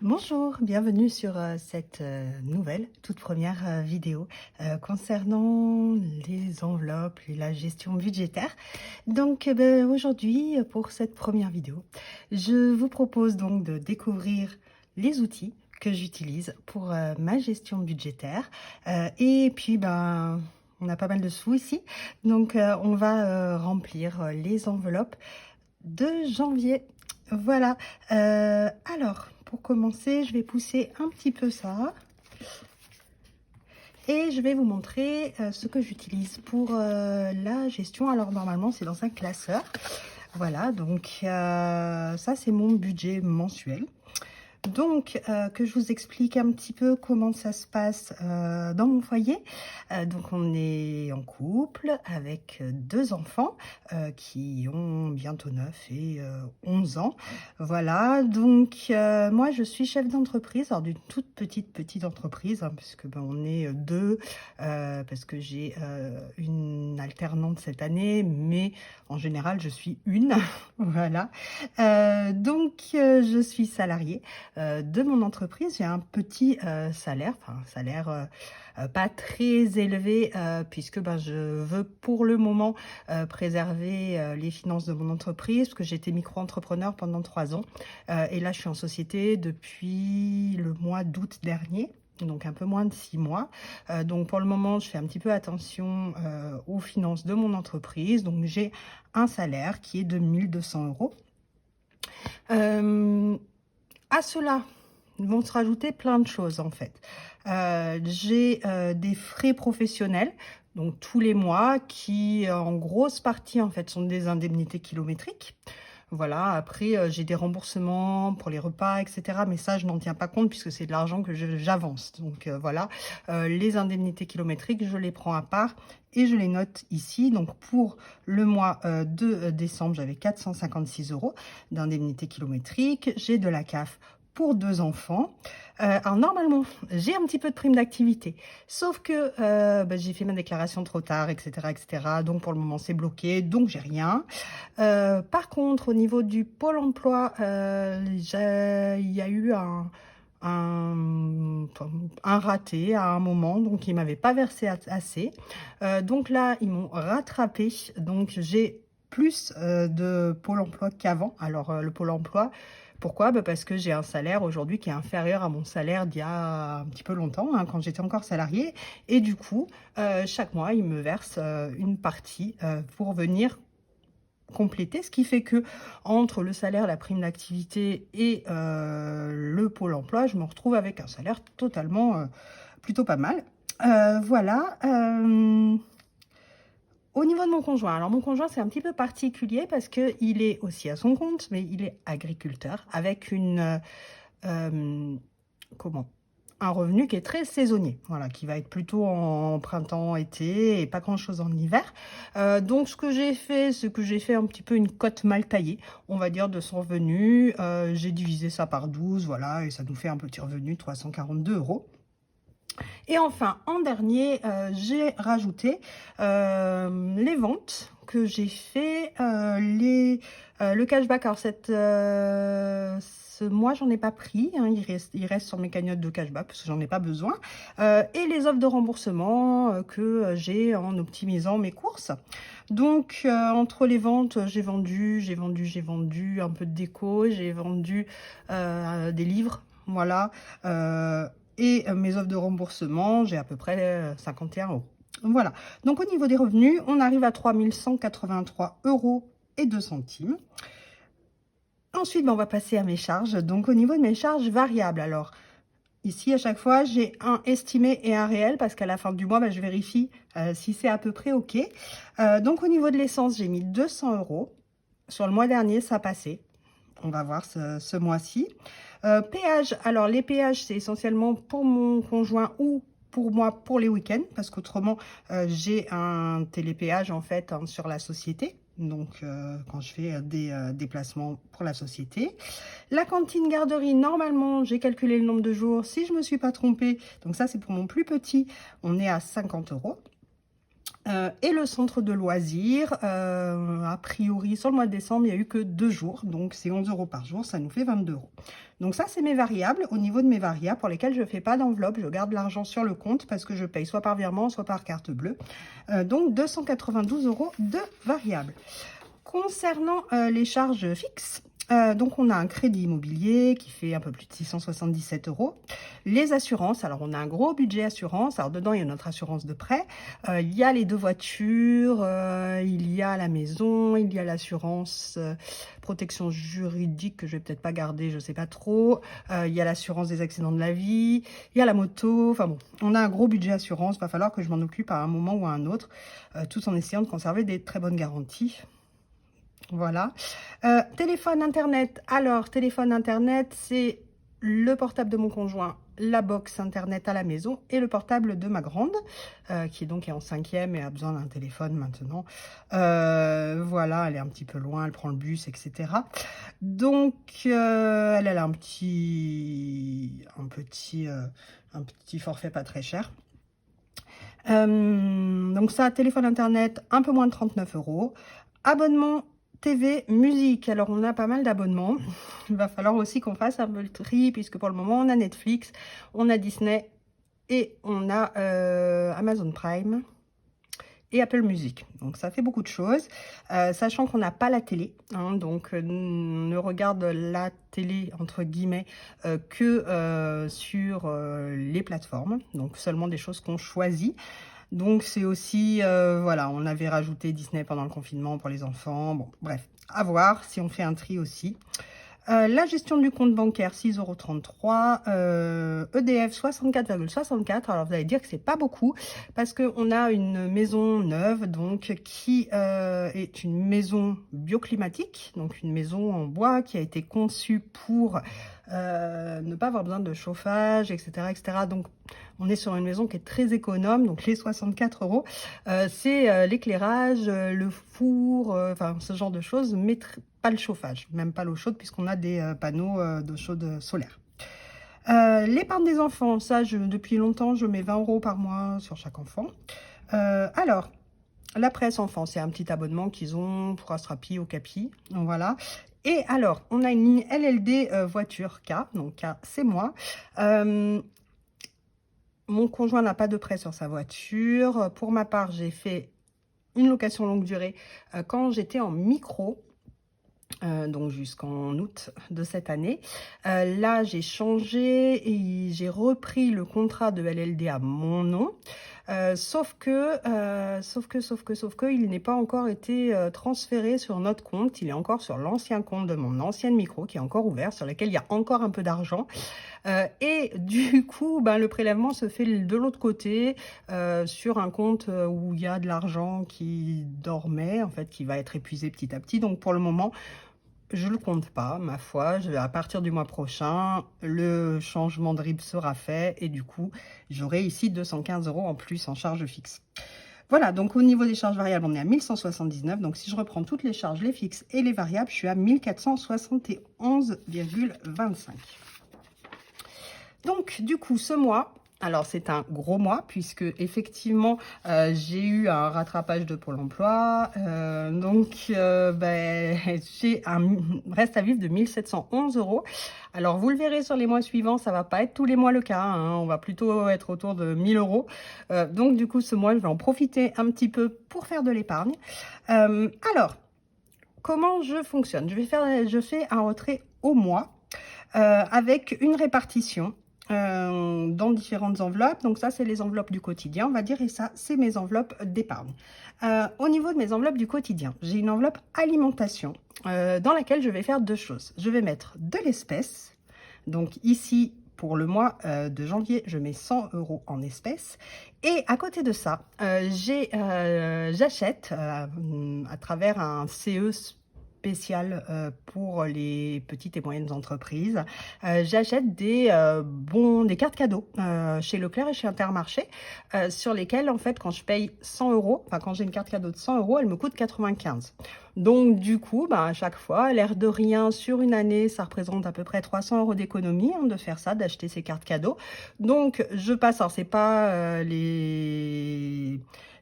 Bonjour, bienvenue sur cette nouvelle, toute première vidéo concernant les enveloppes et la gestion budgétaire. Donc aujourd'hui, pour cette première vidéo, je vous propose donc de découvrir les outils que j'utilise pour ma gestion budgétaire. Et puis, on a pas mal de sous ici, donc on va remplir les enveloppes de janvier. Voilà. Alors, pour commencer, je vais pousser un petit peu ça. Et je vais vous montrer ce que j'utilise pour la gestion. Alors, normalement, c'est dans un classeur. Voilà, donc ça, c'est mon budget mensuel. Donc, que je vous explique un petit peu comment ça se passe dans mon foyer. Donc, on est en couple avec deux enfants qui ont bientôt 9 et 11 ans. Voilà, donc moi, je suis chef d'entreprise, alors d'une toute petite entreprise, hein, puisque on est deux, parce que j'ai une alternante cette année, mais en général, je suis une. Voilà, donc je suis salariée de mon entreprise. J'ai un petit salaire, enfin un salaire pas très élevé, puisque je veux pour le moment préserver les finances de mon entreprise, parce que j'étais micro-entrepreneur pendant 3 ans, et là je suis en société depuis le mois d'août dernier. Donc un peu moins de 6 mois. Donc pour le moment, je fais un petit peu attention aux finances de mon entreprise. Donc j'ai un salaire qui est de 1 200 €. À cela vont se rajouter plein de choses en fait. J'ai des frais professionnels, donc tous les mois, qui en grosse partie en fait sont des indemnités kilométriques. Voilà, après j'ai des remboursements pour les repas, etc. Mais ça, je n'en tiens pas compte puisque c'est de l'argent que j'avance. Donc voilà, les indemnités kilométriques, je les prends à part et je les note ici. Donc pour le mois de décembre, j'avais 456 € d'indemnité kilométrique. J'ai de la CAF pour 2 enfants. Alors normalement, j'ai un petit peu de prime d'activité, sauf que j'ai fait ma déclaration trop tard, etc., etc. Donc pour le moment, c'est bloqué, donc j'ai rien. Par contre, au niveau du Pôle emploi, il y a eu un raté à un moment, donc ils ne m'avaient pas versé assez. Donc là, ils m'ont rattrapé, donc j'ai plus de Pôle emploi qu'avant. Alors le Pôle emploi, pourquoi? Parce que j'ai un salaire aujourd'hui qui est inférieur à mon salaire d'il y a un petit peu longtemps, hein, quand j'étais encore salariée. Et du coup, chaque mois, ils me versent une partie pour venir compléter, ce qui fait que entre le salaire, la prime d'activité et le Pôle emploi, je me retrouve avec un salaire totalement plutôt pas mal. Voilà. Au niveau de mon conjoint, alors mon conjoint c'est un petit peu particulier parce qu'il est aussi à son compte, mais il est agriculteur avec une comment? Un revenu qui est très saisonnier, voilà, qui va être plutôt en printemps, été et pas grand-chose en hiver. Donc ce que j'ai fait, c'est que j'ai fait un petit peu une cote mal taillée, on va dire, de son revenu. J'ai divisé ça par 12, voilà, et ça nous fait un petit revenu de 342 €. Et enfin, en dernier, j'ai rajouté les ventes que j'ai fait, le cashback. Alors ce mois, j'en ai pas pris, hein, il reste sur mes cagnottes de cashback parce que j'en ai pas besoin. Et les offres de remboursement que j'ai en optimisant mes courses. Donc, entre les ventes, j'ai vendu un peu de déco, j'ai vendu des livres, voilà. Et mes offres de remboursement, j'ai à peu près 51 €. Voilà. Donc, au niveau des revenus, on arrive à 3 183 € et 2 centimes. Ensuite, on va passer à mes charges. Donc, au niveau de mes charges variables, alors, ici, à chaque fois, j'ai un estimé et un réel parce qu'à la fin du mois, je vérifie si c'est à peu près OK. Donc, au niveau de l'essence, j'ai mis 200 €. Sur le mois dernier, ça passait. On va voir ce mois-ci. Péage, alors les péages, c'est essentiellement pour mon conjoint ou pour moi pour les week-ends, parce qu'autrement, j'ai un télépéage en fait, hein, sur la société. Donc, quand je fais des déplacements pour la société. La cantine garderie, normalement, j'ai calculé le nombre de jours, si je ne me suis pas trompée. Donc ça, c'est pour mon plus petit, on est à 50 €. Et le centre de loisirs, a priori, sur le mois de décembre, il n'y a eu que 2 jours, donc c'est 11 € par jour, ça nous fait 22 €. Donc ça, c'est mes variables. Au niveau de mes variables, pour lesquelles je ne fais pas d'enveloppe, je garde l'argent sur le compte parce que je paye soit par virement, soit par carte bleue. Donc 292 € de variables. Concernant les charges fixes, donc on a un crédit immobilier qui fait un peu plus de 677 €. Les assurances, alors on a un gros budget assurance. Alors dedans, il y a notre assurance de prêt. Il y a les 2 voitures, il y a la maison, il y a l'assurance protection juridique que je vais peut-être pas garder, je sais pas trop. Il y a l'assurance des accidents de la vie, il y a la moto. Enfin bon, on a un gros budget assurance. Va falloir que je m'en occupe à un moment ou à un autre, tout en essayant de conserver des très bonnes garanties. Voilà. Téléphone, internet. Alors, téléphone, internet, c'est le portable de mon conjoint, la box internet à la maison et le portable de ma grande, qui est en 5e et a besoin d'un téléphone maintenant. Voilà, elle est un petit peu loin, elle prend le bus, etc. Donc, elle a un petit forfait pas très cher. Donc ça, téléphone, internet, un peu moins de 39 €. Abonnement TV, musique. Alors, on a pas mal d'abonnements. Il va falloir aussi qu'on fasse un peu le tri, puisque pour le moment, on a Netflix, on a Disney et on a Amazon Prime et Apple Music. Donc, ça fait beaucoup de choses. Sachant qu'on n'a pas la télé. Hein, donc, on ne regarde la télé, entre guillemets, que sur les plateformes. Donc, seulement des choses qu'on choisit. Donc, c'est aussi, voilà, on avait rajouté Disney pendant le confinement pour les enfants. Bon, bref, à voir si on fait un tri aussi. La gestion du compte bancaire, 6,33 €. EDF, 64,64 €. Alors, vous allez dire que c'est pas beaucoup parce qu'on a une maison neuve, donc, qui est une maison bioclimatique, donc une maison en bois qui a été conçue pour ne pas avoir besoin de chauffage, etc., etc. Donc, on est sur une maison qui est très économe. Donc, les 64 €, c'est l'éclairage, le four, enfin, ce genre de choses, mais pas le chauffage, même pas l'eau chaude, puisqu'on a des panneaux d'eau chaude solaire. L'épargne des enfants, ça, depuis longtemps, je mets 20 € par mois sur chaque enfant. Alors, la presse enfant, c'est un petit abonnement qu'ils ont pour Astrapi au Capi. Donc, voilà. Et alors, on a une ligne LLD voiture K. Donc, K, c'est moi. Mon conjoint n'a pas de prêt sur sa voiture. Pour ma part, j'ai fait une location longue durée quand j'étais en micro. Donc jusqu'en août de cette année. Là, j'ai changé et j'ai repris le contrat de LLD à mon nom. Sauf que, il n'est pas encore été transféré sur notre compte. Il est encore sur l'ancien compte de mon ancienne micro qui est encore ouvert, sur lequel il y a encore un peu d'argent. Et du coup, le prélèvement se fait de l'autre côté, sur un compte où il y a de l'argent qui dormait, en fait, qui va être épuisé petit à petit. Donc pour le moment, je le compte pas, ma foi. À partir du mois prochain, le changement de RIB sera fait et du coup, j'aurai ici 215 € en plus en charge fixe. Voilà, donc au niveau des charges variables, on est à 1179. Donc si je reprends toutes les charges, les fixes et les variables, je suis à 1471,25. Donc du coup, ce mois, alors c'est un gros mois puisque effectivement j'ai eu un rattrapage de Pôle emploi, j'ai un reste à vivre de 1711 €. Alors vous le verrez sur les mois suivants, ça va pas être tous les mois le cas, hein, on va plutôt être autour de 1000 €. Donc du coup ce mois je vais en profiter un petit peu pour faire de l'épargne. Alors comment je fonctionne? Je fais un retrait au mois avec une répartition dans différentes enveloppes. Donc ça, c'est les enveloppes du quotidien, on va dire, et ça, c'est mes enveloppes d'épargne. Au niveau de mes enveloppes du quotidien, j'ai une enveloppe alimentation dans laquelle je vais faire 2 choses. Je vais mettre de l'espèce. Donc ici, pour le mois de janvier, je mets 100 € en espèces. Et à côté de ça, j'achète à travers un CE spécial pour les petites et moyennes entreprises. J'achète des cartes cadeaux chez Leclerc et chez Intermarché, sur lesquelles, en fait, quand je paye 100 €, enfin, quand j'ai une carte cadeau de 100 €, elle me coûte 95. Donc, du coup, à chaque fois, l'air de rien, sur une année, ça représente à peu près 300 € d'économie, hein, de faire ça, d'acheter ces cartes cadeaux. Donc, je passe, alors, c'est pas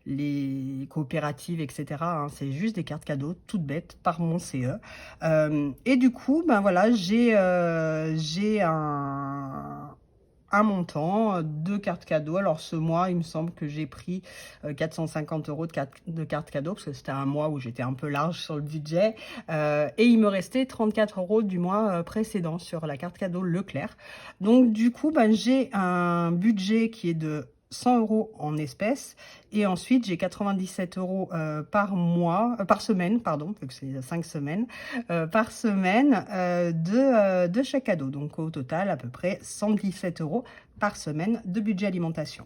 les coopératives, etc., hein. C'est juste des cartes cadeaux, toutes bêtes, par mon CE. Et du coup, ben voilà, j'ai un montant de cartes cadeaux. Alors ce mois, il me semble que j'ai pris 450 € de cartes cadeaux, parce que c'était un mois où j'étais un peu large sur le budget. Et il me restait 34 € du mois précédent sur la carte cadeau Leclerc. Donc du coup, ben, j'ai un budget qui est de 100 € en espèces, et ensuite j'ai 97 € par mois, par semaine, pardon, vu que c'est 5 semaines, par semaine de chèque cadeau. Donc au total, à peu près 117 € par semaine de budget alimentation.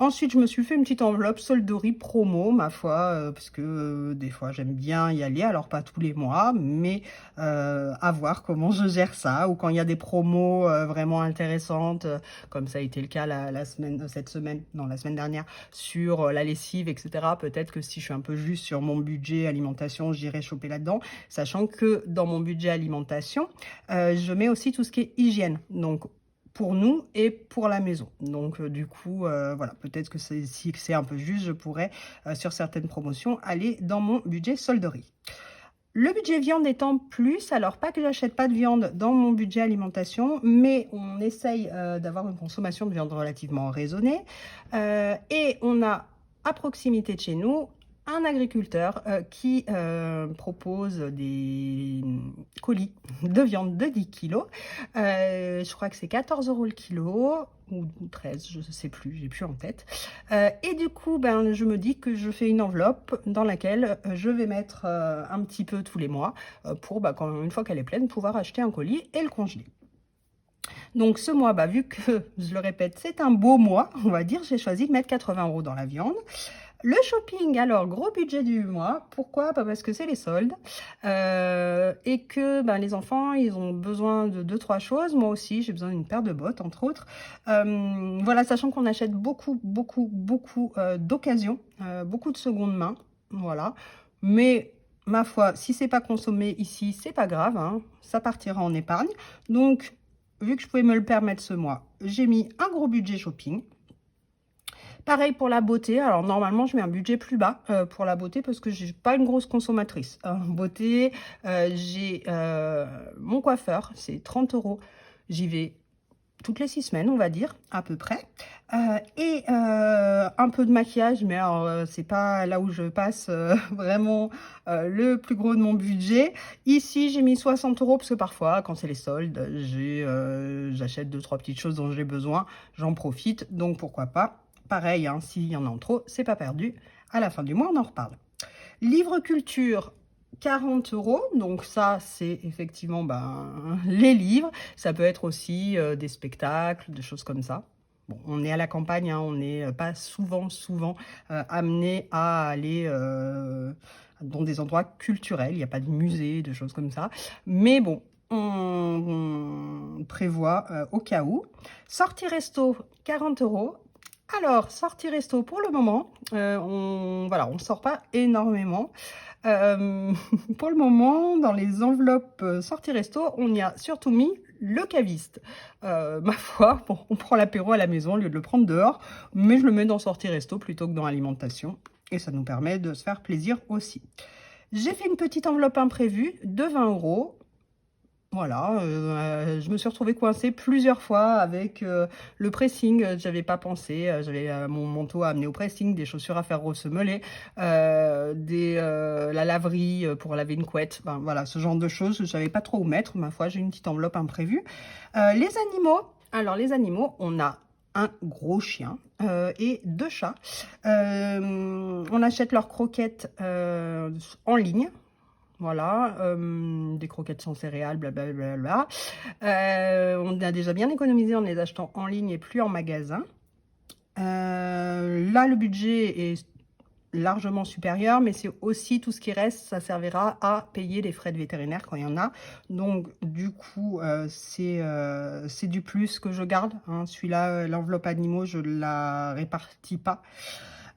Ensuite, je me suis fait une petite enveloppe solderie promo, ma foi, parce que des fois j'aime bien y aller, alors pas tous les mois, mais à voir comment je gère ça, ou quand il y a des promos vraiment intéressantes, comme ça a été le cas la semaine dernière, sur la lessive, etc. Peut-être que si je suis un peu juste sur mon budget alimentation, j'irai choper là-dedans, sachant que dans mon budget alimentation, je mets aussi tout ce qui est hygiène. Donc, pour nous et pour la maison. Donc du coup, voilà, peut-être que si c'est un peu juste, je pourrais, sur certaines promotions, aller dans mon budget solderie. Le budget viande étant plus, alors pas que j'achète pas de viande dans mon budget alimentation, mais on essaye d'avoir une consommation de viande relativement raisonnée. Et on a à proximité de chez nous un agriculteur qui propose des colis de viande de 10 kilos. Je crois que c'est 14 € le kilo, ou 13, je ne sais plus, j'ai plus en tête. Et du coup, ben, je me dis que je fais une enveloppe dans laquelle je vais mettre un petit peu tous les mois pour, bah, une fois qu'elle est pleine, pouvoir acheter un colis et le congeler. Donc ce mois, bah, vu que, je le répète, c'est un beau mois, on va dire, j'ai choisi de mettre 80 € dans la viande. Le shopping, alors gros budget du mois. Pourquoi? Bah, parce que c'est les soldes et que ben, les enfants, ils ont besoin de 2-3 choses. Moi aussi, j'ai besoin d'une paire de bottes, entre autres. Voilà, sachant qu'on achète beaucoup d'occasions, beaucoup de seconde main. Voilà. Mais ma foi, si c'est pas consommé ici, c'est pas grave, hein, ça partira en épargne. Donc, vu que je pouvais me le permettre ce mois, j'ai mis un gros budget shopping. Pareil pour la beauté. Alors normalement, je mets un budget plus bas pour la beauté parce que je suis pas une grosse consommatrice. Beauté, j'ai mon coiffeur, c'est 30 €. J'y vais toutes les 6 semaines, on va dire, à peu près. Et un peu de maquillage, mais alors c'est pas là où je passe vraiment le plus gros de mon budget. Ici, j'ai mis 60 € parce que parfois, quand c'est les soldes, j'achète 2-3 petites choses dont j'ai besoin. J'en profite, donc pourquoi pas. Pareil, hein, s'il y en a en trop, c'est pas perdu. À la fin du mois, on en reparle. Livre culture, 40 €. Donc ça, c'est effectivement les livres. Ça peut être aussi des spectacles, des choses comme ça. Bon, on est à la campagne, hein, on n'est pas souvent amené à aller dans des endroits culturels. Il n'y a pas de musée, de choses comme ça. Mais bon, on prévoit au cas où. Sortie resto, 40 €. Alors, sortie resto pour le moment, on sort pas énormément. Pour le moment, dans les enveloppes sortie resto, on y a surtout mis le caviste. Ma foi, bon, on prend l'apéro à la maison au lieu de le prendre dehors, mais je le mets dans sortie resto plutôt que dans alimentation. Et ça nous permet de se faire plaisir aussi. J'ai fait une petite enveloppe imprévue de 20 €. Voilà, je me suis retrouvée coincée plusieurs fois avec le pressing. J'avais pas pensé, j'avais mon manteau à amener au pressing, des chaussures à faire ressemeler, la laverie pour laver une couette. Ben, voilà, ce genre de choses, je savais pas trop où mettre. Ma foi, j'ai une petite enveloppe imprévue. Les animaux, alors les animaux, on a un gros chien et 2 chats. On achète leurs croquettes en ligne. Voilà, des croquettes sans céréales, blablabla. On a déjà bien économisé en les achetant en ligne et plus en magasin. Là, le budget est largement supérieur, mais c'est aussi tout ce qui reste, ça servira à payer les frais de vétérinaire quand il y en a. Donc, du coup, c'est du plus que je garde, hein. Celui-là, l'enveloppe animaux, je la répartis pas.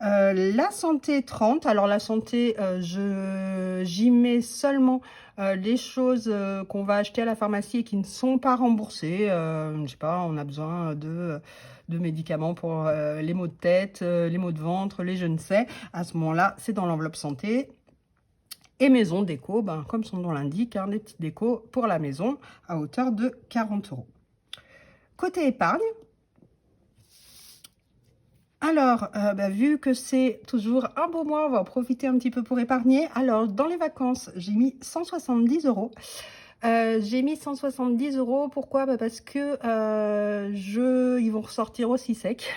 La santé 30. Alors la santé, j'y mets seulement les choses qu'on va acheter à la pharmacie et qui ne sont pas remboursées. Je sais pas, on a besoin de médicaments pour les maux de tête, les maux de ventre, les je ne sais. À ce moment-là, c'est dans l'enveloppe santé. Et maison déco, ben, comme son nom l'indique, hein, des petites décos pour la maison à hauteur de 40 euros. Côté épargne, alors, bah, vu que c'est toujours un beau mois, on va en profiter un petit peu pour épargner. Alors, dans les vacances, j'ai mis 170 euros. J'ai mis 170 euros. Pourquoi? Bah, parce que ils vont ressortir aussi secs.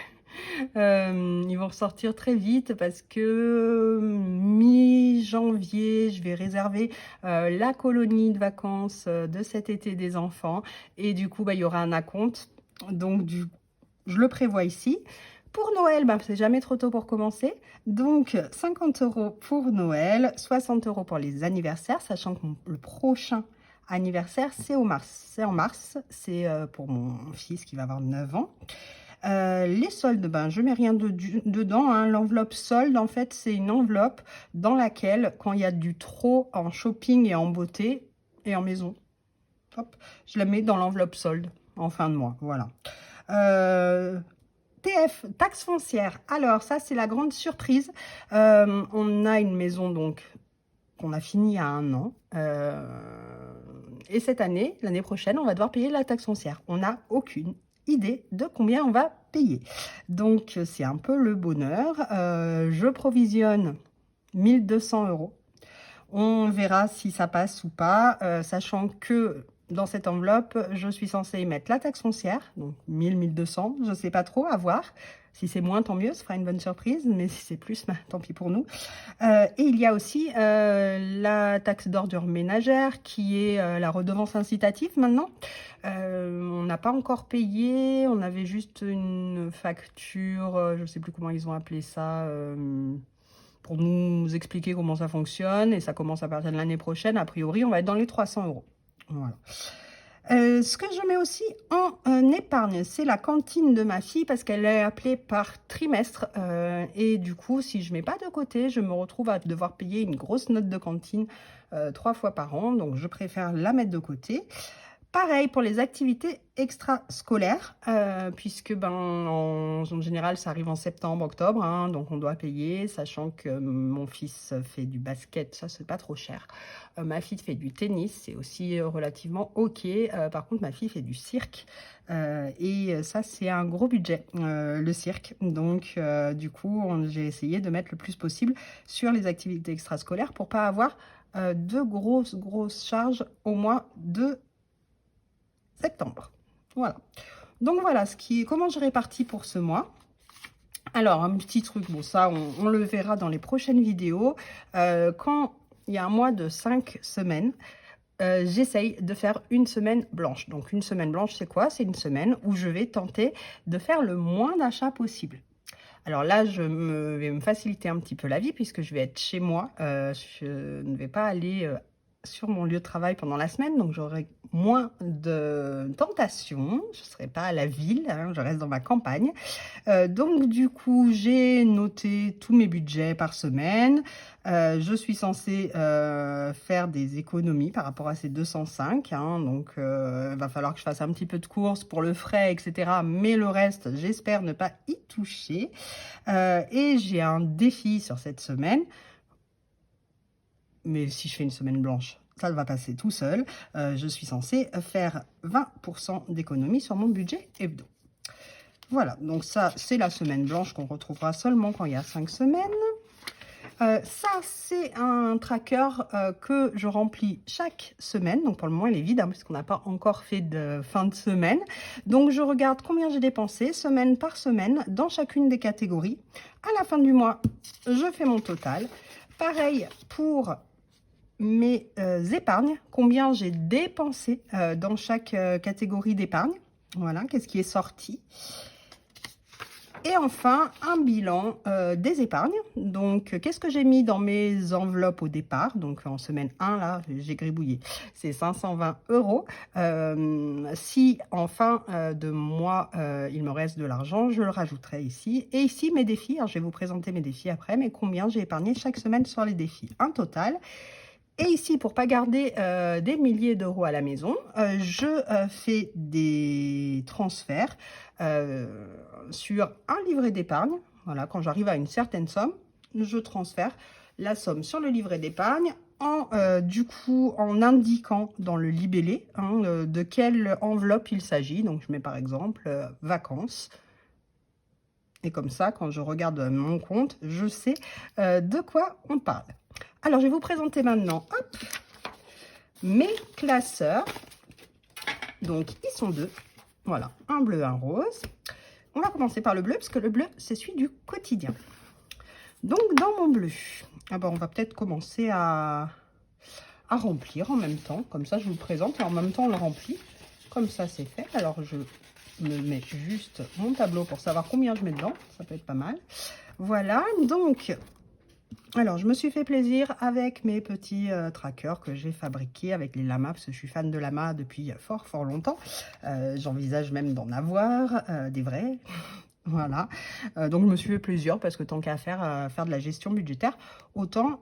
Ils vont ressortir très vite parce que mi-janvier, je vais réserver la colonie de vacances de cet été des enfants. Et du coup, bah, il y aura un acompte. Donc, je le prévois ici. Pour Noël, bah, c'est jamais trop tôt pour commencer. Donc, 50 euros pour Noël, 60 euros pour les anniversaires, sachant que le prochain anniversaire, c'est en mars. C'est pour mon fils qui va avoir 9 ans. Les soldes, ben, je mets rien dedans, hein. L'enveloppe solde, en fait, c'est une enveloppe dans laquelle, quand il y a du trop en shopping et en beauté et en maison, hop, je la mets dans l'enveloppe solde en fin de mois. Voilà. TF, taxe foncière. Alors, ça, c'est la grande surprise. On a une maison, donc, qu'on a fini il y a 1 an. Et cette année, l'année prochaine, on va devoir payer la taxe foncière. On n'a aucune idée de combien on va payer. Donc, c'est un peu le bonheur. Je provisionne 1200 euros. On verra si ça passe ou pas, sachant que dans cette enveloppe, je suis censée y mettre la taxe foncière, donc 1000, 1200, je ne sais pas trop, à voir. Si c'est moins, tant mieux, ce sera une bonne surprise, mais si c'est plus, bah, tant pis pour nous. Et il y a aussi la taxe d'ordure ménagère, qui est la redevance incitative maintenant. On n'a pas encore payé, on avait juste une facture, je ne sais plus comment ils ont appelé ça, pour nous expliquer comment ça fonctionne, et ça commence à partir de l'année prochaine. A priori, on va être dans les 300 euros. Voilà. Ce que je mets aussi en épargne, c'est la cantine de ma fille, parce qu'elle est appelée par trimestre. Et du coup, si je ne mets pas de côté, je me retrouve à devoir payer une grosse note de cantine 3 fois par an. Donc, je préfère la mettre de côté. Pareil pour les activités extrascolaires, puisque ben, en général, ça arrive en septembre, octobre, hein, donc on doit payer, sachant que mon fils fait du basket, ça c'est pas trop cher. Ma fille fait du tennis, c'est aussi relativement ok. Par contre, ma fille fait du cirque, et ça c'est un gros budget, le cirque. Donc du coup, j'ai essayé de mettre le plus possible sur les activités extrascolaires pour pas avoir de grosses charges au mois de septembre. Voilà. Donc voilà comment je répartis pour ce mois. Alors, un petit truc, bon ça, on le verra dans les prochaines vidéos. Quand il y a un mois de 5 semaines, j'essaye de faire une semaine blanche. Donc, une semaine blanche, c'est quoi? C'est une semaine où je vais tenter de faire le moins d'achats possible. Alors là, je vais me faciliter un petit peu la vie puisque je vais être chez moi. Je ne vais pas aller sur mon lieu de travail pendant la semaine, donc j'aurai moins de tentations. Je ne serai pas à la ville, hein, je reste dans ma campagne. Donc du coup, j'ai noté tous mes budgets par semaine. Je suis censée faire des économies par rapport à ces 205, hein, donc il va falloir que je fasse un petit peu de courses pour le frais, etc. Mais le reste, j'espère ne pas y toucher. Et j'ai un défi sur cette semaine. Mais si je fais une semaine blanche, ça va passer tout seul. Je suis censée faire 20% d'économie sur mon budget hebdo. Voilà, donc ça, c'est la semaine blanche qu'on retrouvera seulement quand il y a 5 semaines. Ça, c'est un tracker que je remplis chaque semaine. Donc, pour le moment, il est vide, hein, puisqu'on n'a pas encore fait de fin de semaine. Donc, je regarde combien j'ai dépensé, semaine par semaine, dans chacune des catégories. À la fin du mois, je fais mon total. Pareil pour mes épargnes, combien j'ai dépensé dans chaque catégorie d'épargne. Voilà, qu'est-ce qui est sorti. Et enfin, un bilan des épargnes. Donc, qu'est-ce que j'ai mis dans mes enveloppes au départ? Donc, en semaine 1, là, j'ai gribouillé. C'est 520 €. Si en fin de mois, il me reste de l'argent, je le rajouterai ici. Et ici, mes défis. Alors, je vais vous présenter mes défis après, mais combien j'ai épargné chaque semaine sur les défis. Un total. Et ici, pour pas garder des milliers d'euros à la maison, je fais des transferts sur un livret d'épargne. Voilà, quand j'arrive à une certaine somme, je transfère la somme sur le livret d'épargne en du coup en indiquant dans le libellé de quelle enveloppe il s'agit. Donc je mets par exemple vacances. Et comme ça, quand je regarde mon compte, je sais de quoi on parle. Alors, je vais vous présenter maintenant hop, mes classeurs. Donc, ils sont deux. Voilà, un bleu, un rose. On va commencer par le bleu, parce que le bleu, c'est celui du quotidien. Donc, dans mon bleu, on va peut-être commencer à remplir en même temps. Comme ça, je vous le présente et en même temps, on le remplit. Comme ça, c'est fait. Alors, je me mets juste mon tableau pour savoir combien je mets dedans. Ça peut être pas mal. Voilà, donc... Alors, je me suis fait plaisir avec mes petits trackers que j'ai fabriqués avec les lamas, parce que je suis fan de lamas depuis fort, fort longtemps. J'envisage même d'en avoir des vrais. Voilà. Donc, je me suis fait plaisir parce que tant qu'à faire de la gestion budgétaire, autant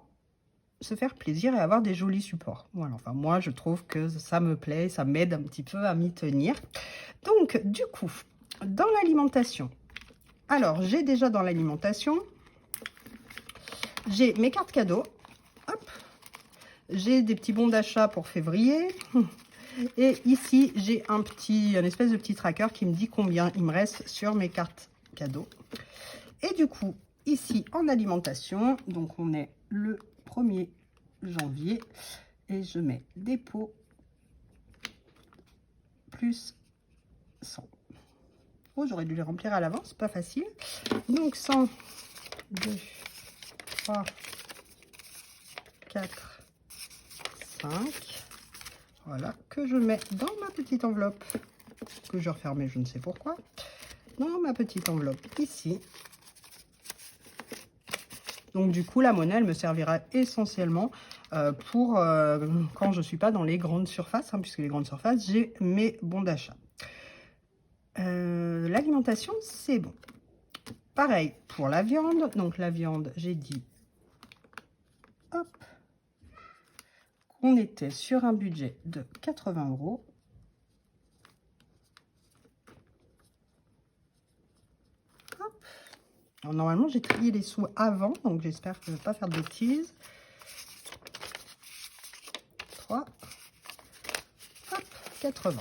se faire plaisir et avoir des jolis supports. Voilà. Enfin, moi, je trouve que ça me plaît, ça m'aide un petit peu à m'y tenir. Donc, du coup, dans l'alimentation. Alors, j'ai déjà dans l'alimentation... J'ai mes cartes cadeaux, hop, j'ai des petits bons d'achat pour février, et ici j'ai un espèce de petit tracker qui me dit combien il me reste sur mes cartes cadeaux. Et du coup, ici en alimentation, donc on est le 1er janvier, et je mets dépôt plus 100. Oh, j'aurais dû les remplir à l'avance, pas facile. Donc 100, 2, 3, 4, 5, voilà, que je mets dans ma petite enveloppe, que je refermais, je ne sais pourquoi, dans ma petite enveloppe ici. Donc du coup, la monnaie, elle me servira essentiellement pour quand je ne suis pas dans les grandes surfaces, puisque les grandes surfaces, j'ai mes bons d'achat. L'alimentation, c'est bon. Pareil pour la viande. Donc la viande, j'ai dit, hop, on était sur un budget de 80 €. Hop. Alors, normalement, j'ai trié les sous avant, donc j'espère que je ne vais pas faire de bêtises. 3, hop, 80.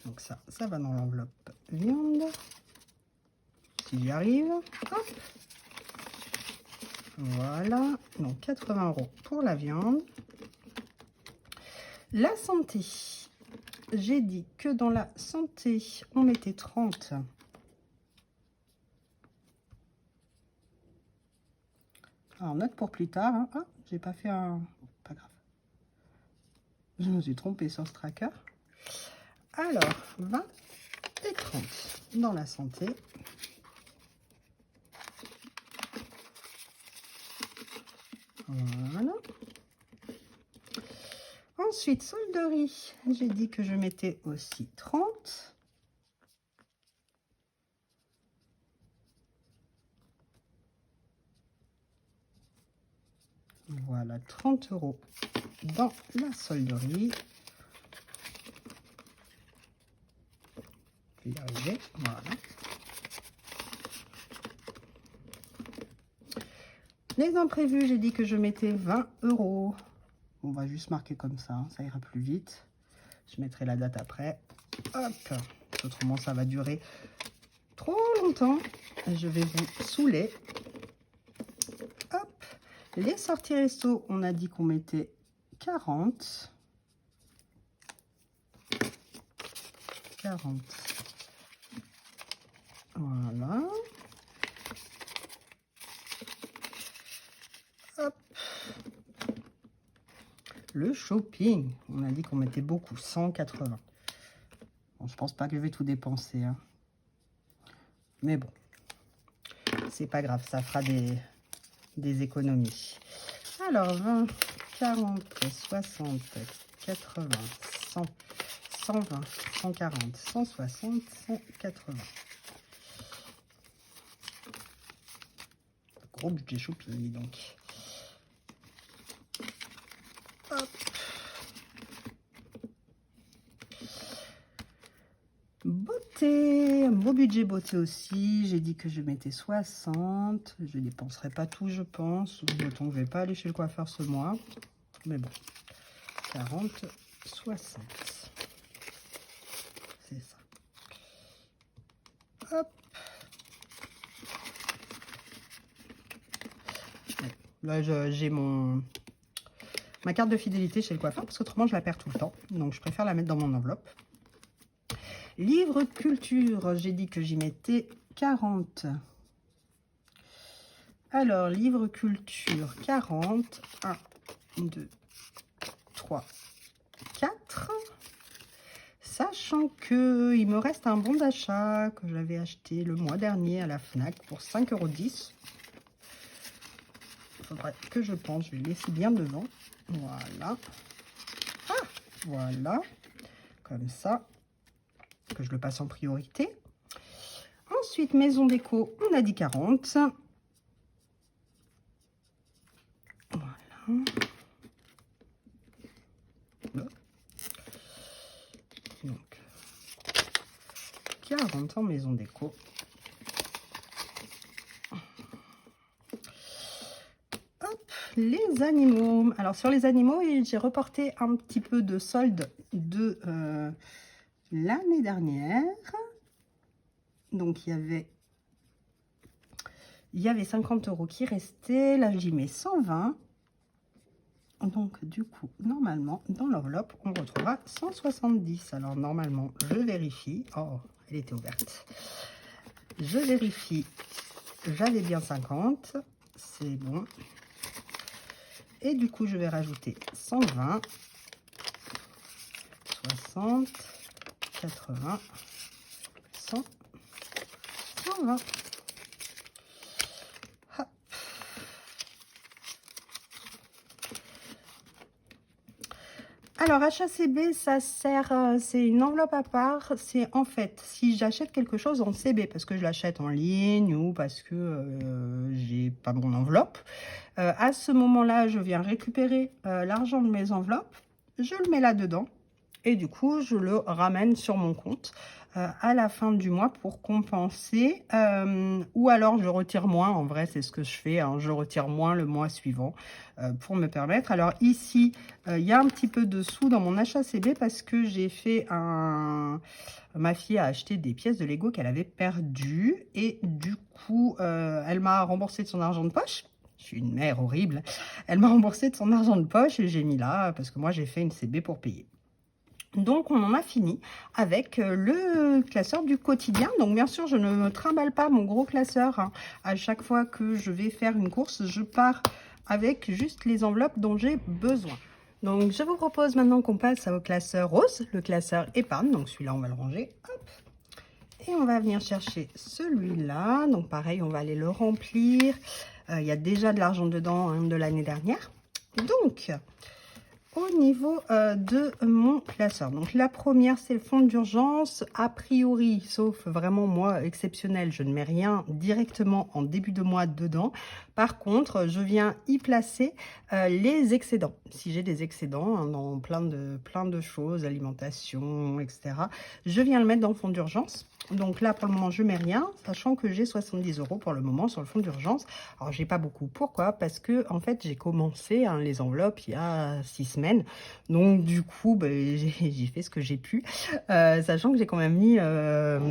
Donc ça va dans l'enveloppe viande. Si j'y arrive, hop. Voilà, donc 80 € pour la viande. La santé, j'ai dit que dans la santé, on mettait 30. Alors, note pour plus tard. Ah, j'ai pas fait un... Pas grave. Je me suis trompée sur ce tracker. Alors, 20 et 30 dans la santé. Voilà. Ensuite, solderie, j'ai dit que je mettais aussi 30. Voilà, 30 € dans la solderie. Je vais y arriver, voilà. Les imprévus, j'ai dit que je mettais 20 €. On va juste marquer comme ça, ça ira plus vite. Je mettrai la date après. Hop, autrement ça va durer trop longtemps. Je vais vous saouler. Hop, les sorties resto, on a dit qu'on mettait 40. 40. Voilà. Hop. Le shopping, on a dit qu'on mettait beaucoup, 180. Bon, je pense pas que je vais tout dépenser. Mais bon, c'est pas grave, ça fera des économies. Alors, 20, 40, 60, 80, 100, 120, 140, 160, 180. Gros budget shopping, donc. Hop. Beauté, un beau budget beauté aussi. J'ai dit que je mettais 60. Je ne dépenserai pas tout, je pense. D'autant que je ne vais pas aller chez le coiffeur ce mois. Mais bon, 40, 60. C'est ça. Hop. Là, j'ai ma carte de fidélité chez le coiffeur parce qu'autrement, je la perds tout le temps. Donc, je préfère la mettre dans mon enveloppe. Livre culture, j'ai dit que j'y mettais 40. Alors, livre culture, 40. 1, 2, 3, 4. Sachant qu'il me reste un bon d'achat que j'avais acheté le mois dernier à la FNAC pour 5,10 €. Il faudrait que je pense, je vais le laisser bien devant. Voilà. Ah, voilà. Comme ça. Que je le passe en priorité. Ensuite, maison déco, on a dit 40. Voilà. Donc, 40 en maison déco. Hop, les animaux. Alors, sur les animaux, j'ai reporté un petit peu de solde de l'année dernière. Donc, il y avait 50 € qui restaient. Là, j'y mets 120. Donc, du coup, normalement, dans l'enveloppe, on retrouvera 170. Alors, normalement, je vérifie. Oh, elle était ouverte. Je vérifie. J'avais bien 50. C'est bon. Et du coup, je vais rajouter 120, 60, 80, 100, 120. Hop. Alors, HACB, ça sert, c'est une enveloppe à part. C'est en fait, si j'achète quelque chose en CB, parce que je l'achète en ligne ou parce que j'ai pas mon enveloppe, à ce moment-là, je viens récupérer l'argent de mes enveloppes, je le mets là-dedans et du coup, je le ramène sur mon compte à la fin du mois pour compenser. Ou alors, je retire moins. En vrai, c'est ce que je fais. Hein, je retire moins le mois suivant pour me permettre. Alors ici, il y a un petit peu de sous dans mon HACB parce que j'ai fait un... Ma fille a acheté des pièces de Lego qu'elle avait perdues et du coup, elle m'a remboursé de son argent de poche. Je suis une mère horrible. Elle m'a remboursé de son argent de poche et j'ai mis là parce que moi, j'ai fait une CB pour payer. Donc, on en a fini avec le classeur du quotidien. Donc, bien sûr, je ne me trimballe pas mon gros classeur. Hein. À chaque fois que je vais faire une course, je pars avec juste les enveloppes dont j'ai besoin. Donc, je vous propose maintenant qu'on passe au classeur rose, le classeur épargne. Donc, celui-là, on va le ranger. Hop. Et on va venir chercher celui-là. Donc, pareil, on va aller le remplir. Il y a déjà de l'argent dedans hein, de l'année dernière. Donc, au niveau de mon classeur. Donc, la première, c'est le fonds d'urgence. A priori, sauf vraiment moi, exceptionnel, je ne mets rien directement en début de mois dedans. Par contre, je viens y placer les excédents. Si j'ai des excédents hein, dans plein de choses, alimentation, etc., je viens le mettre dans le fonds d'urgence. Donc là, pour le moment, je mets rien, sachant que j'ai 70 € pour le moment sur le fonds d'urgence. Alors, j'ai pas beaucoup. Pourquoi? Parce que, en fait, j'ai commencé hein, les enveloppes il y a 6 semaines. Donc, du coup, bah, j'ai fait ce que j'ai pu. Sachant que j'ai quand même mis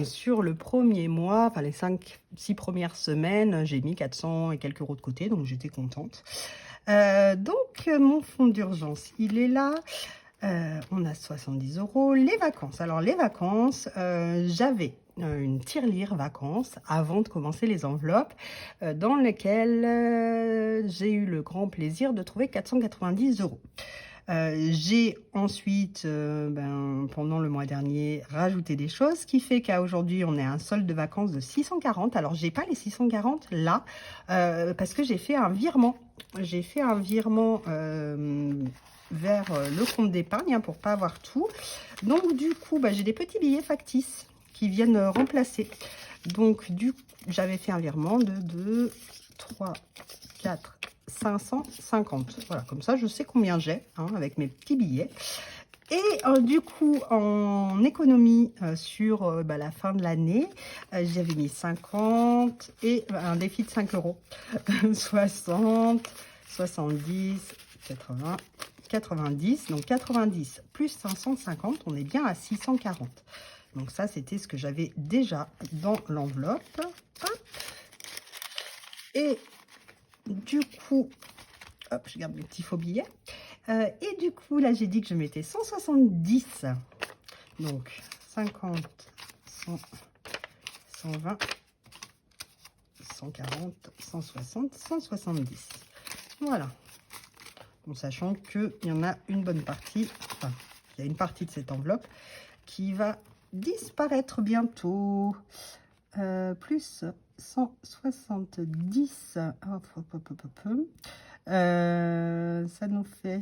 sur le premier mois, enfin les 5-6 premières semaines, j'ai mis 400 et quelques € de côté. Donc, j'étais contente. Donc, mon fonds d'urgence, il est là. On a 70 €. Les vacances. Alors, les vacances, j'avais une tirelire vacances avant de commencer les enveloppes dans lesquelles j'ai eu le grand plaisir de trouver 490 €. J'ai ensuite, pendant le mois dernier, rajouté des choses, ce qui fait qu'à aujourd'hui, on est à un solde de vacances de 640. Alors, j'ai pas les 640 là, parce que j'ai fait un virement. J'ai fait un virement vers le compte d'épargne, hein, pour pas avoir tout. Donc, du coup, j'ai des petits billets factices qui viennent remplacer. Donc, j'avais fait un virement de 2, 3, 4, 550. Voilà, comme ça, je sais combien j'ai, hein, avec mes petits billets. Et du coup, en économie sur la fin de l'année, j'avais mis 50 et un défi de 5 euros. 60, 70, 80, 90. Donc 90 plus 550, on est bien à 640. Donc ça, c'était ce que j'avais déjà dans l'enveloppe. Et du coup, hop, je garde mes petits faux billets. Et du coup, là, j'ai dit que je mettais 170. Donc, 50, 100, 120, 140, 160, 170. Voilà. En sachant qu'il y en a une bonne partie, enfin, il y a une partie de cette enveloppe qui va disparaître bientôt. Plus 170. Hop, hop, hop, hop, hop. Ça nous fait,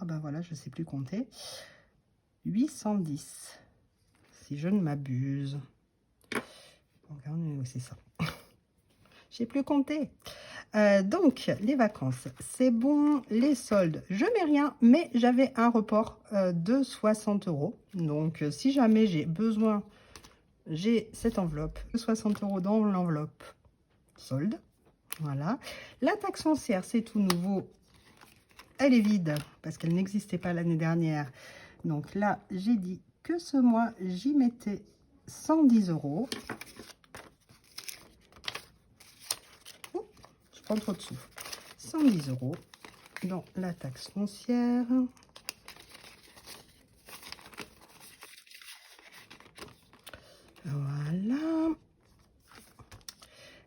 ah ben voilà, je sais plus compter, 810 si je ne m'abuse. C'est ça. J'ai plus compté. Donc les vacances, c'est bon. Les soldes, je mets rien, mais j'avais un report de 60 euros. Donc si jamais j'ai besoin, j'ai cette enveloppe, 60 euros dans l'enveloppe solde. Voilà. La taxe foncière, c'est tout nouveau. Elle est vide parce qu'elle n'existait pas l'année dernière. Donc là, j'ai dit que ce mois, j'y mettais 110 euros. Oh, je prends trop de sous. 110 euros dans la taxe foncière. Voilà.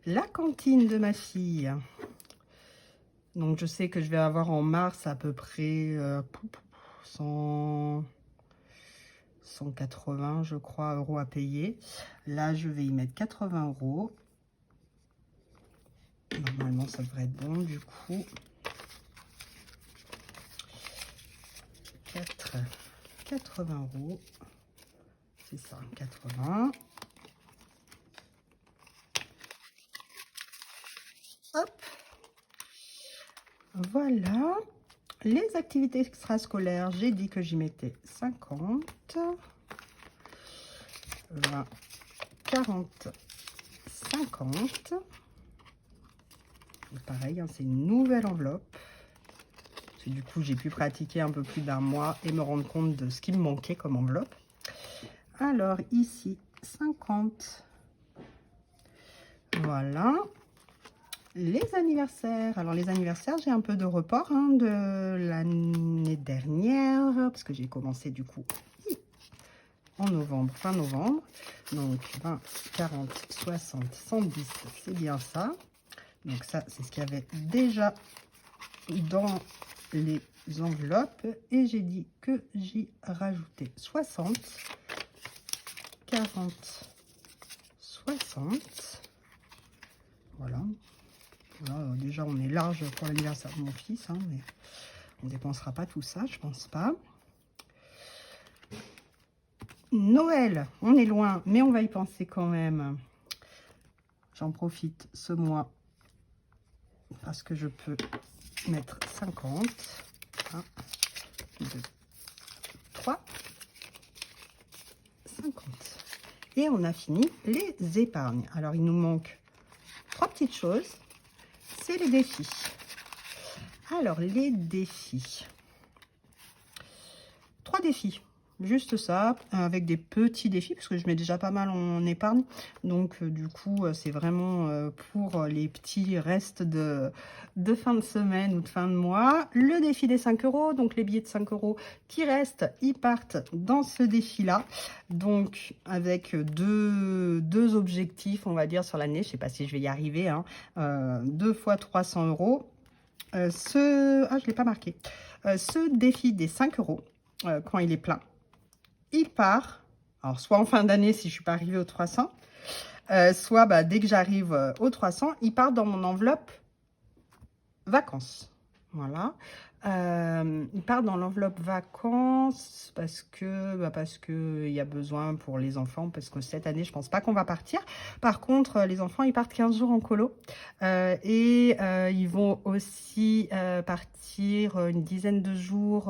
La cantine de ma fille. Donc, je sais que je vais avoir en mars à peu près 180, je crois, euros à payer. Là, je vais y mettre 80 euros. Normalement, ça devrait être bon, du coup. 80 euros. C'est ça, 80. Hop. Voilà. Les activités extrascolaires, j'ai dit que j'y mettais 50, 20, 40, 50. Et pareil, hein, c'est une nouvelle enveloppe. Parce que du coup, j'ai pu pratiquer un peu plus d'un mois et me rendre compte de ce qui me manquait comme enveloppe. Alors, ici, 50. Voilà. Les anniversaires. Alors, les anniversaires, j'ai un peu de report, hein, de l'année dernière. Parce que j'ai commencé, du coup, en novembre, fin novembre. Donc, 20, 40, 60, 110, c'est bien ça. Donc, ça, c'est ce qu'il y avait déjà dans les enveloppes. Et j'ai dit que j'y rajoutais 60, 40, 60. Voilà. Là, déjà, on est large pour l'anniversaire de mon fils, hein, mais on ne dépensera pas tout ça, je pense pas. Noël, on est loin, mais on va y penser quand même. J'en profite ce mois parce que je peux mettre 50. 1, 2, 3, 50. Et on a fini les épargnes. Alors, il nous manque 3 petites choses. C'est les défis. Alors, les défis. 3 défis. Juste ça, avec des petits défis, parce que je mets déjà pas mal en épargne. Donc, du coup, c'est vraiment pour les petits restes de fin de semaine ou de fin de mois. Le défi des 5 euros, donc les billets de 5 euros qui restent, ils partent dans ce défi-là. Donc, avec deux objectifs, on va dire, sur l'année. Je ne sais pas si je vais y arriver, hein. 2 fois 300 euros. Ah, je ne l'ai pas marqué. Ce défi des 5 € quand il est plein, il part, alors soit en fin d'année si je suis pas arrivée aux 300, soit dès que j'arrive aux 300, il part dans mon enveloppe vacances. Voilà. Il part dans l'enveloppe vacances parce que il y a besoin pour les enfants, parce que cette année, je pense pas qu'on va partir. Par contre, les enfants, ils partent 15 jours en colo. Ils vont aussi partir une dizaine de jours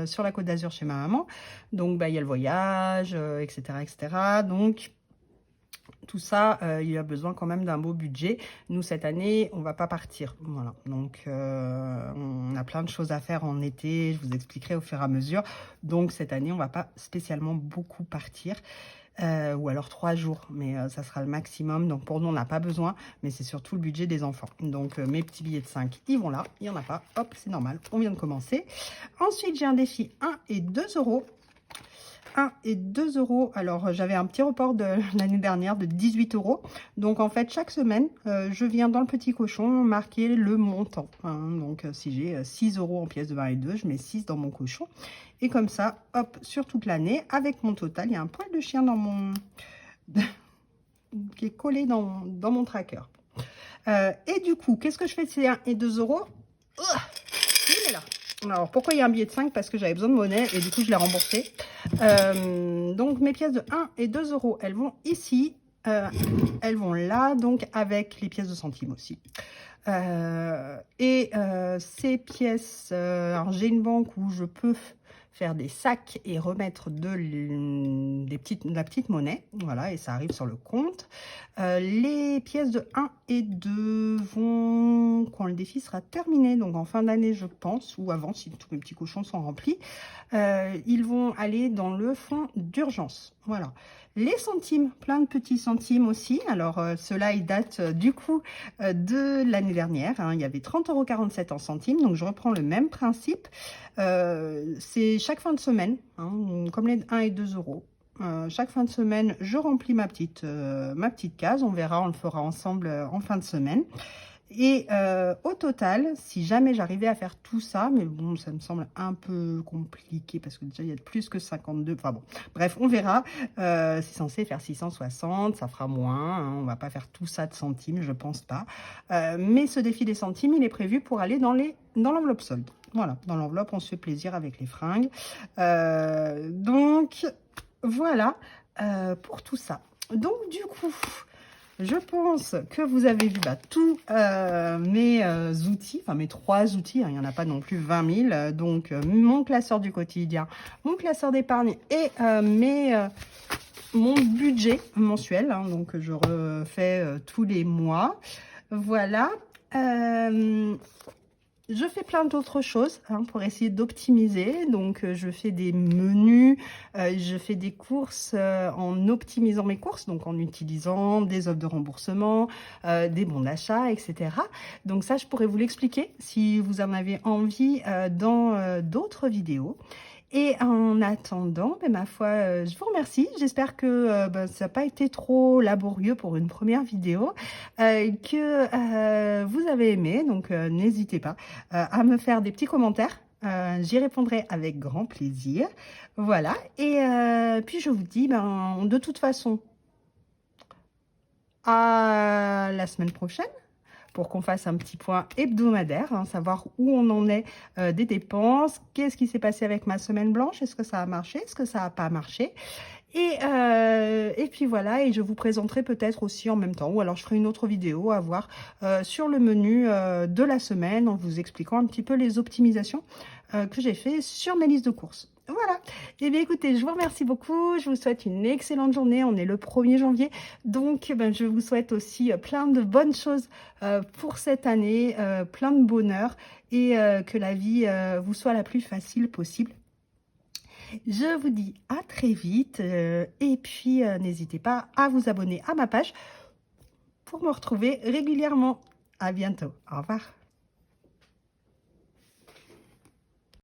sur la Côte d'Azur chez ma maman. Donc, il y a le voyage, etc., etc. Donc, tout ça, il a besoin quand même d'un beau budget. Nous, cette année, on va pas partir. Voilà. Donc, on a plein de choses à faire en été. Je vous expliquerai au fur et à mesure. Donc, cette année, on va pas spécialement beaucoup partir. Ou alors 3 jours, mais ça sera le maximum. Donc, pour nous, on n'a pas besoin. Mais c'est surtout le budget des enfants. Donc, mes petits billets de 5, ils vont là. Il n'y en a pas. Hop, c'est normal. On vient de commencer. Ensuite, j'ai un défi 1 et 2 €. 1 et 2 €. Alors, j'avais un petit report de l'année dernière de 18 €. Donc, en fait, chaque semaine, je viens dans le petit cochon marquer le montant. Hein. Donc, si j'ai 6 € en pièces de 1 et 2, je mets 6 dans mon cochon. Et comme ça, hop, sur toute l'année, avec mon total, il y a un poil de chien dans mon... qui est collé dans mon tracker. Et du coup, qu'est-ce que je fais de ces 1 et 2 €? Il est là. Alors, pourquoi il y a un billet de 5? Parce que j'avais besoin de monnaie et du coup, je l'ai remboursé. Donc, mes pièces de 1 et 2 €, elles vont ici. Elles vont là, donc avec les pièces de centimes aussi. Ces pièces, alors j'ai une banque où je peux faire des sacs et remettre de la petite monnaie. Voilà, et ça arrive sur le compte. Les pièces de 1 et 2 vont, quand le défi sera terminé, donc en fin d'année, je pense, ou avant, si tous mes petits cochons sont remplis, ils vont aller dans le fonds d'urgence. Voilà. Les centimes, plein de petits centimes aussi. Alors, ceux-là, ils datent du coup de l'année dernière. Hein. Il y avait 30,47 € en centimes. Donc, je reprends le même principe. C'est chaque fin de semaine, hein, comme les 1 et 2 €. Chaque fin de semaine, je remplis ma petite case. On verra, on le fera ensemble en fin de semaine. Et au total, si jamais j'arrivais à faire tout ça, mais bon, ça me semble un peu compliqué parce que déjà, il y a plus que 52. Enfin bon, bref, on verra. C'est censé faire 660, ça fera moins. Hein, on va pas faire tout ça de centimes, je pense pas. Mais ce défi des centimes, il est prévu pour aller dans l'enveloppe solde. Voilà, dans l'enveloppe, on se fait plaisir avec les fringues. Donc, voilà pour tout ça. Donc, du coup... Je pense que vous avez vu tous mes outils, enfin mes 3 outils, hein, il n'y en a pas non plus 20 000. Donc, mon classeur du quotidien, mon classeur d'épargne et mon budget mensuel. Hein, donc, je refais tous les mois. Voilà. Je fais plein d'autres choses pour essayer d'optimiser. Donc, je fais des menus, je fais des courses en optimisant mes courses, donc en utilisant des offres de remboursement, des bons d'achat, etc. Donc ça, je pourrais vous l'expliquer si vous en avez envie dans d'autres vidéos. Et en attendant, ma foi, je vous remercie. J'espère que ça n'a pas été trop laborieux pour une première vidéo, que vous avez aimé. Donc, n'hésitez pas à me faire des petits commentaires. J'y répondrai avec grand plaisir. Voilà. Et puis, je vous dis, de toute façon, à la semaine prochaine, pour qu'on fasse un petit point hebdomadaire, savoir où on en est des dépenses, qu'est-ce qui s'est passé avec ma semaine blanche, est-ce que ça a marché, est-ce que ça n'a pas marché, et puis voilà, et je vous présenterai peut-être aussi en même temps, ou alors je ferai une autre vidéo à voir sur le menu de la semaine, en vous expliquant un petit peu les optimisations que j'ai fait sur mes listes de courses. Voilà. Et bien écoutez, je vous remercie beaucoup. Je vous souhaite une excellente journée. On est le 1er janvier. Donc, je vous souhaite aussi plein de bonnes choses pour cette année, plein de bonheur et que la vie vous soit la plus facile possible. Je vous dis à très vite et puis n'hésitez pas à vous abonner à ma page pour me retrouver régulièrement. À bientôt. Au revoir.